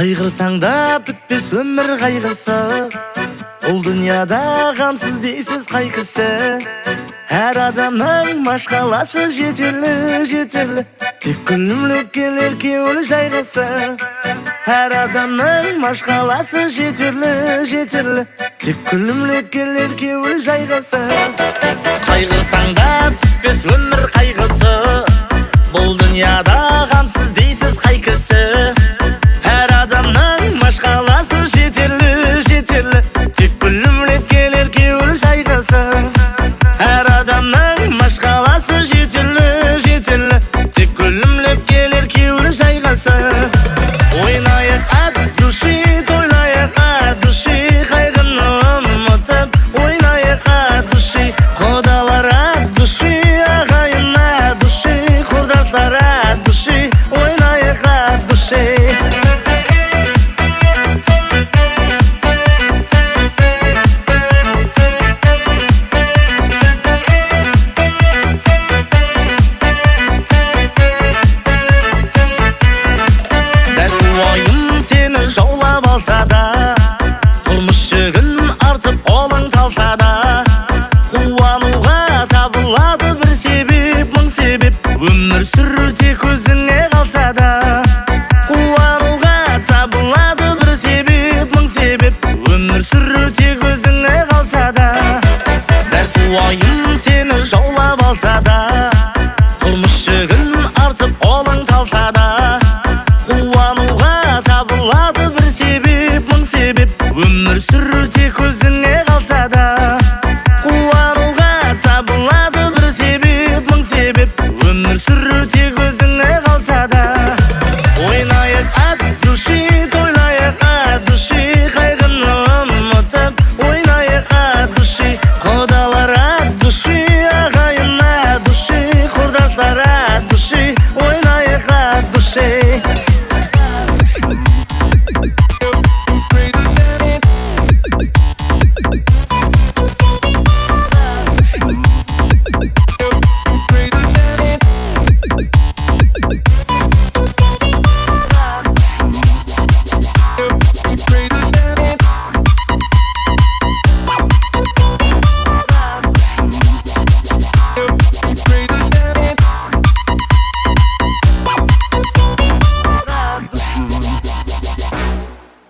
Қайғырсаң да бітпес өмір қайғысы, бұл дүнияда ғамсыз дейсіз қай кісі. Әр адамның машқаласы жетерлі, жетерлі, тек күлімлеп келер кеуілі жайғысы. Әр адамның машқаласы жетерлі, жетерлі, тек күлімлеп келер кеуілі жайғысы. Қайғырсаң да бітпес өмір қайғысы, бұл дүнияда ғамсыз дейсіз қай кісі. Әр адамның машқаласы жетерлі, жетерлі, тек күлімлеп келер кеуілі жайғысы. Әр адамның машқаласы жетерлі, жетерлі, тек күлімлеп келер кеуілі жайғысы. Ойнайық от души, тойлайық от души, қайғыны ұмытып ойнайық от души. Құдалар от души, ағайын от души, құрдастар от души, ойнайық от души. Жаулап алса да, тұрмыс жүгін артып қолың талса да, қуануға табылады бір себеп, мың себеп. Өмір сүру тек өзіңе